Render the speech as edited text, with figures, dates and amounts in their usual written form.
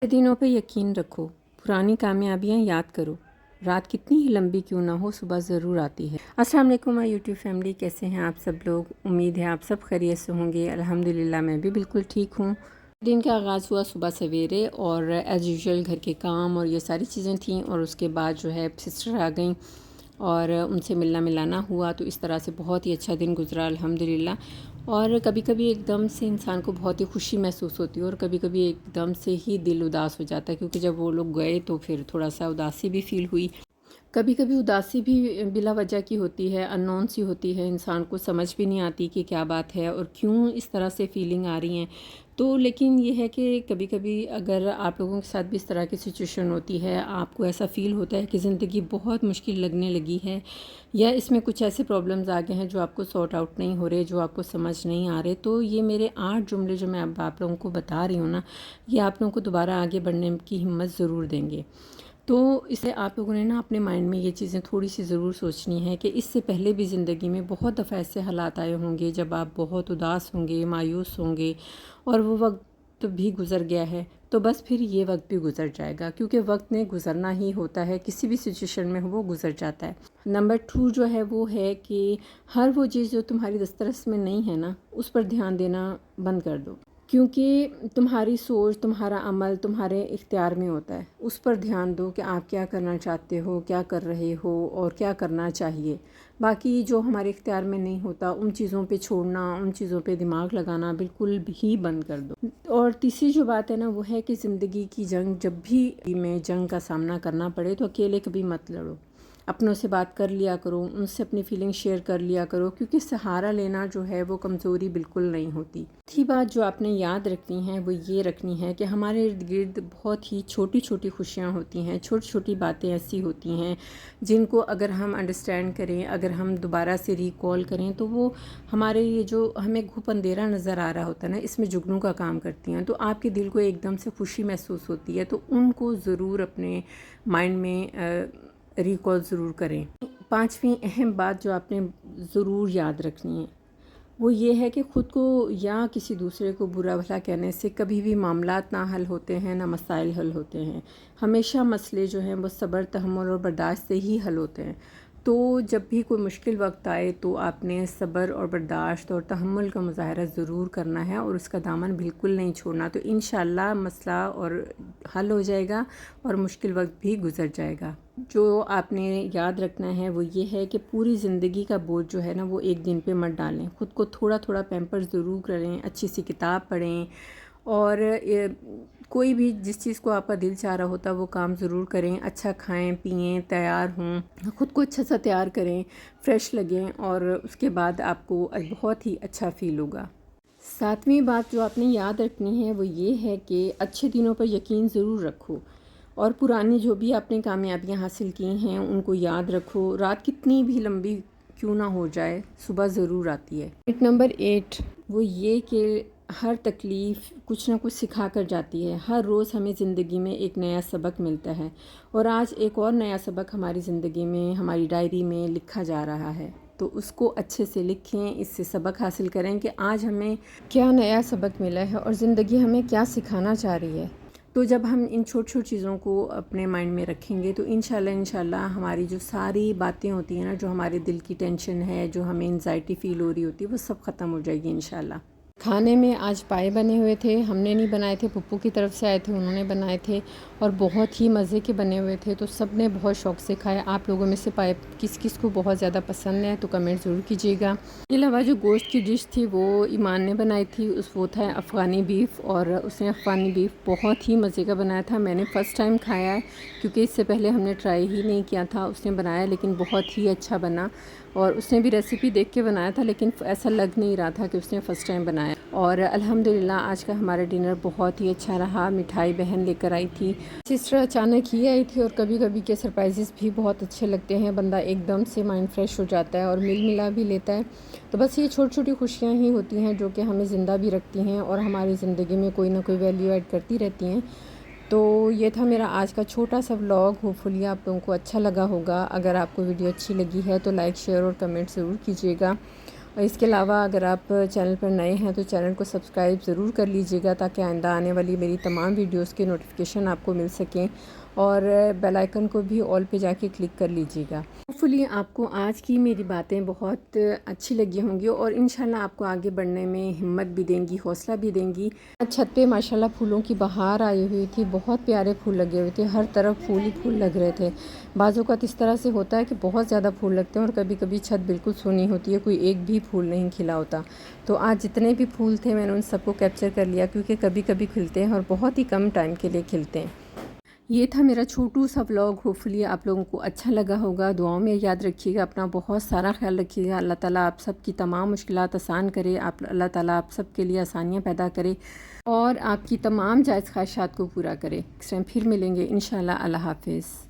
दिनों पे यकीन रखो, पुरानी कामयाबियाँ याद करो। रात कितनी ही लंबी क्यों ना हो, सुबह ज़रूर आती है। अस्सलाम वालेकुम माय यूट्यूब फैमिली, कैसे हैं आप सब लोग? उम्मीद है आप सब खैरियत से होंगे। अल्हम्दुलिल्लाह मैं भी बिल्कुल ठीक हूँ। दिन का आगाज़ हुआ सुबह सवेरे और एज़ यूजुअल घर के काम और ये सारी चीज़ें थीं, और उसके बाद जो है सिस्टर आ गई और उनसे मिलना मिलाना हुआ, तो इस तरह से बहुत ही अच्छा दिन गुजरा अल्हम्दुलिल्लाह। और कभी कभी एकदम से इंसान को बहुत ही खुशी महसूस होती है और कभी कभी एकदम से ही दिल उदास हो जाता है, क्योंकि जब वो लोग गए तो फिर थोड़ा सा उदासी भी फील हुई। कभी कभी उदासी भी बिला वजह की होती है, अननोन सी होती है, इंसान को समझ भी नहीं आती कि क्या बात है और क्यों इस तरह से फीलिंग आ रही हैं। तो लेकिन ये है कि कभी कभी अगर आप लोगों के साथ भी इस तरह की सिचुएशन होती है, आपको ऐसा फ़ील होता है कि ज़िंदगी बहुत मुश्किल लगने लगी है, या इसमें कुछ ऐसे प्रॉब्लम्स आ गए हैं जो आपको सॉर्ट आउट नहीं हो रहे, जो आपको समझ नहीं आ रहे, तो ये मेरे 8 जुमले जो मैं अब आप लोगों को बता रही हूँ ना, ये आप लोगों को दोबारा आगे बढ़ने की हिम्मत ज़रूर देंगे। तो इसे आप लोगों ने ना अपने माइंड में ये चीज़ें थोड़ी सी ज़रूर सोचनी है कि इससे पहले भी ज़िंदगी में बहुत दफ़ा ऐसे हालात आए होंगे जब आप बहुत उदास होंगे, मायूस होंगे, और वो वक्त भी गुज़र गया है। तो बस फिर ये वक्त भी गुज़र जाएगा, क्योंकि वक्त ने गुज़रना ही होता है, किसी भी सिचुएशन में हो वो गुज़र जाता है। नंबर 2 जो है वो है कि हर वो चीज़ जो तुम्हारी दस्तरस में नहीं है ना, उस पर ध्यान देना बंद कर दो, क्योंकि तुम्हारी सोच, तुम्हारा अमल तुम्हारे इख्तियार में होता है। उस पर ध्यान दो कि आप क्या करना चाहते हो, क्या कर रहे हो और क्या करना चाहिए। बाकी जो हमारे इख्तियार में नहीं होता, उन चीज़ों पे छोड़ना, उन चीज़ों पे दिमाग लगाना बिल्कुल भी बंद कर दो। और तीसरी जो बात है ना, वो है कि ज़िंदगी की जंग जब भी में जंग का सामना करना पड़े तो अकेले कभी मत लड़ो। अपनों से बात कर लिया करो, उनसे अपनी फीलिंग शेयर कर लिया करो, क्योंकि सहारा लेना जो है वो कमज़ोरी बिल्कुल नहीं होती। थी बात जो आपने याद रखनी है वो ये रखनी है कि हमारे इर्द गिर्द बहुत ही छोटी छोटी खुशियाँ होती हैं, छोटी छोटी बातें ऐसी होती हैं जिनको अगर हम अंडरस्टैंड करें, अगर हम दोबारा से रिकॉल करें, तो वो हमारे ये जो हमें घुप अंधेरा नज़र आ रहा होता है ना, इसमें जुगनू का काम करती हैं। तो आपके दिल को एकदम से खुशी महसूस होती है, तो उनको ज़रूर अपने माइंड में रिकॉल ज़रूर करें। पांचवी अहम बात जो आपने ज़रूर याद रखनी है वो ये है कि ख़ुद को या किसी दूसरे को बुरा भला कहने से कभी भी मामलात ना हल होते हैं, ना मसाइल हल होते हैं। हमेशा मसले जो हैं वो सब्र, तहम्मुल और बर्दाश्त से ही हल होते हैं। तो जब भी कोई मुश्किल वक्त आए तो आपने सब्र और बर्दाश्त और तहम्मुल का मुज़ाहरा ज़रूर करना है और उसका दामन बिल्कुल नहीं छोड़ना। तो इंशाअल्लाह मसला और हल हो जाएगा और मुश्किल वक्त भी गुज़र जाएगा। जो आपने याद रखना है वो ये है कि पूरी ज़िंदगी का बोझ जो है ना वो एक दिन पे मत डालें। ख़ुद को थोड़ा थोड़ा पैम्पर ज़रूर करें, अच्छी सी किताब पढ़ें, और कोई भी जिस चीज़ को आपका दिल चाह रहा होता वो काम ज़रूर करें। अच्छा खाएं पिएं, तैयार हों, ख़ुद को अच्छा सा तैयार करें, फ्रेश लगें, और उसके बाद आपको बहुत ही अच्छा फ़ील होगा। सातवीं बात जो आपने याद रखनी है वो ये है कि अच्छे दिनों पर यकीन ज़रूर रखो, और पुरानी जो भी आपने कामयाबियां हासिल की हैं उनको याद रखो। रात कितनी भी लंबी क्यों ना हो जाए, सुबह ज़रूर आती है। पॉइंट नंबर 8 वो ये कि हर तकलीफ़ कुछ ना कुछ सिखा कर जाती है। हर रोज़ हमें ज़िंदगी में एक नया सबक मिलता है, और आज एक और नया सबक हमारी ज़िंदगी में, हमारी डायरी में लिखा जा रहा है। तो उसको अच्छे से लिखें, इससे सबक हासिल करें कि आज हमें क्या नया सबक मिला है और ज़िंदगी हमें क्या सिखाना चाह रही है। तो जब हम इन छोटी छोटी चीज़ों को अपने माइंड में रखेंगे तो इंशाल्लाह हमारी जो सारी बातें होती हैं ना, जो हमारे दिल की टेंशन है, जो हमें एंजाइटी फ़ील हो रही होती है, वो सब ख़त्म हो जाएगी इंशाल्लाह। खाने में आज पाए बने हुए थे, हमने नहीं बनाए थे, पप्पू की तरफ से आए थे, उन्होंने बनाए थे और बहुत ही मज़े के बने हुए थे। तो सब ने बहुत शौक़ से खाया। आप लोगों में से पाए किस किस को बहुत ज़्यादा पसंद है तो कमेंट ज़रूर कीजिएगा। इसके अलावा जो गोश्त की डिश थी वो ईमान ने बनाई थी, वो था अफ़गानी बीफ़, और उसने अफ़गानी बीफ़ बहुत ही मज़े का बनाया था। मैंने फ़र्स्ट टाइम खाया है, क्योंकि इससे पहले हमने ट्राई ही नहीं किया था। उसने बनाया लेकिन बहुत ही अच्छा बना, और उसने भी रेसिपी देख के बनाया था, लेकिन ऐसा लग नहीं रहा था कि उसने फ़र्स्ट टाइम बनाया। और अल्हम्दुलिल्लाह आज का हमारा डिनर बहुत ही अच्छा रहा। मिठाई बहन लेकर आई थी, सिस्टर अचानक ही आई थी, और कभी कभी के सरप्राइजेस भी बहुत अच्छे लगते हैं। बंदा एकदम से माइंड फ्रेश हो जाता है और मिल मिला भी लेता है। तो बस ये छोटी छोटी खुशियाँ ही होती हैं जो कि हमें ज़िंदा भी रखती हैं और हमारी ज़िंदगी में कोई ना कोई वैल्यू ऐड करती रहती हैं। तो ये था मेरा आज का छोटा सा व्लॉग। होपफुली आप लोगों को अच्छा लगा होगा। अगर आपको वीडियो अच्छी लगी है तो लाइक, शेयर और कमेंट ज़रूर कीजिएगा। और इसके अलावा अगर आप चैनल पर नए हैं तो चैनल को सब्सक्राइब ज़रूर कर लीजिएगा, ताकि आइंदा आने वाली मेरी तमाम वीडियोस के नोटिफिकेशन आपको मिल सकें, और बेल आइकन को भी ऑल पे जाके क्लिक कर लीजिएगा। होपफुली आपको आज की मेरी बातें बहुत अच्छी लगी होंगी और इंशाल्लाह आपको आगे बढ़ने में हिम्मत भी देंगी, हौसला भी देंगी। छत पे माशाल्लाह फूलों की बहार आई हुई थी, बहुत प्यारे फूल लगे हुए थे, हर तरफ फूल ही फूल लग रहे थे। बाज़ों का इस तरह से होता है कि बहुत ज़्यादा फूल लगते हैं और कभी कभी छत बिल्कुल सूनी होती है, कोई एक भी फूल नहीं खिला होता। तो आज जितने भी फूल थे मैंने उन सबको कैप्चर कर लिया, क्योंकि कभी कभी खिलते हैं और बहुत ही कम टाइम के लिए खिलते हैं। ये था मेरा छोटू सा व्लॉग। होपफुली आप लोगों को अच्छा लगा होगा। दुआओं में याद रखिएगा, अपना बहुत सारा ख्याल रखिएगा। अल्लाह ताला आप सब की तमाम मुश्किलात आसान करे, अल्लाह ताला आप सब के लिए आसानियाँ पैदा करे और आपकी तमाम जायज़ ख्वाहिशात को पूरा करे। नेक्स्ट टाइम फिर मिलेंगे इंशाल्लाह। अल्लाह हाफिज़।